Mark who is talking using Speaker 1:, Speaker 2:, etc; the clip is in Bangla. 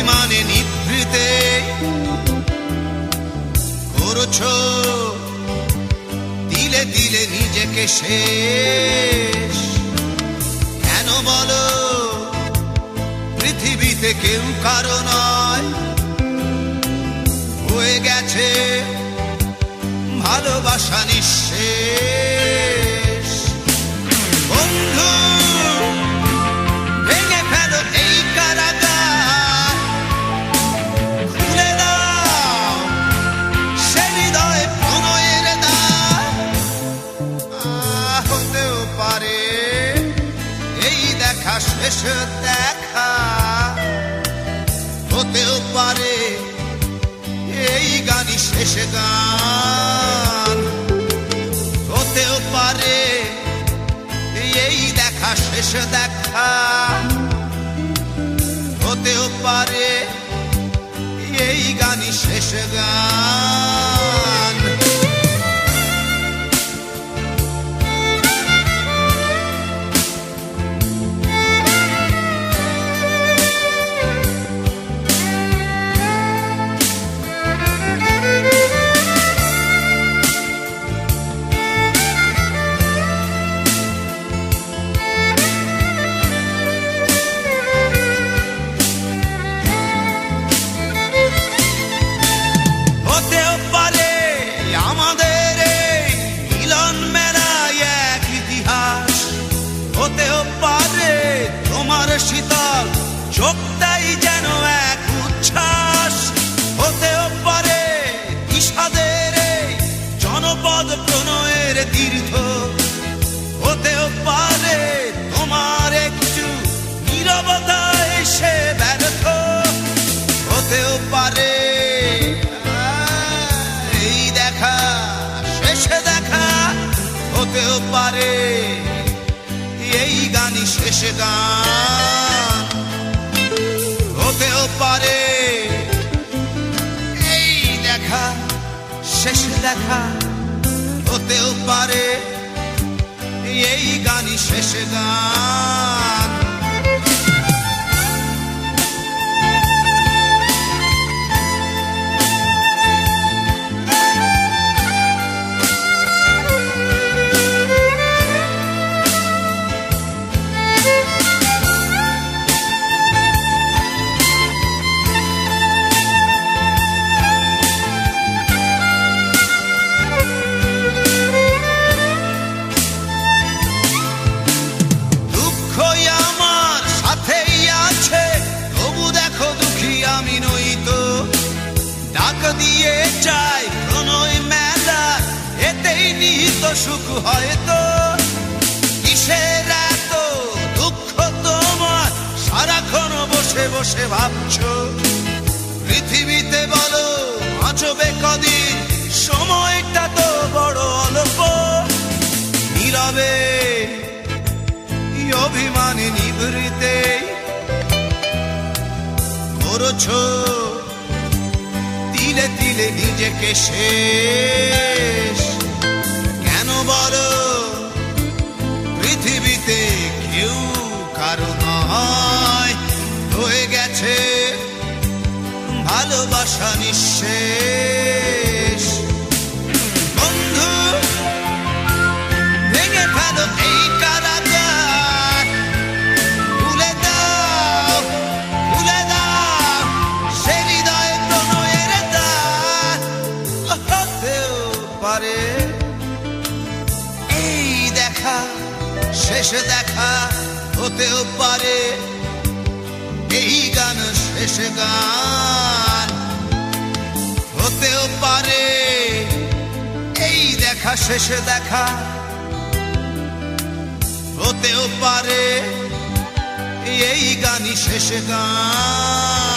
Speaker 1: অভিমানে নিভৃতে করছো দিলে দিলে নিজেকে শেষ। কেন বলো পৃথিবীতে কেউ কারো নয়, হয়ে গেছে ভালোবাসা নিঃশেষ। বন্ধু ভেঙে ফেলো এই কারাগার, খুলে দাও সে হৃদয়ে প্রণয়ের দ্বার। হতেও পারে এই দেখা শেষ দেখা, হতেও পারে এই গানই শেষ গান, হতেও পারে এই দেখা শেষ দেখা, হতেও পারে এই গানই শেষ গান। হতেও পারে তোমার শীতল চোখটাই যেন এক উচ্ছ্বাস, হতেও পারে বিষাদের জনপদ প্রণয়ের তীর্থ, হতেও পারে তোমার একটু নীরবতা এসে ব্যর্থ, হতেও পারে এই দেখা শেষে দেখা, হতেও পারে এই গানই শেষ গান, হতেও পারে এই দেখা শেষ দেখা, হতেও পারে এই গানই শেষ গান। আমি নই তো ডাক দিয়ে চাই প্রণয় মেলা, এতেই নিহিত সুখ হয়তো। কিসের এত দুঃখ তোমার সারাক্ষণ বসে বসে ভাবছো, পৃথিবীতে বলো বাঁচবে কদিন, সময়টা তো বড় অল্প। নীরবে অভিমানে নিভৃতে করছো তিলে তিলে নিজেকে শেষ। কেন বলো পৃথিবীতে কেউ কারো নয়, হয়ে গেছে ভালোবাসা নিঃশেষ। বন্ধু ভেঙে ফেলো এই কারাগার, খুলে দাও খুলে দাও সে হৃদয়ে প্রণয়ের দ্বার। হতেও পারে এই দেখা শেষ দেখা, হতেও পারে এই গান শেষ গান, হতেও পারে এই দেখা শেষ দেখা, হতেও পারে এই গানই শেষ গান।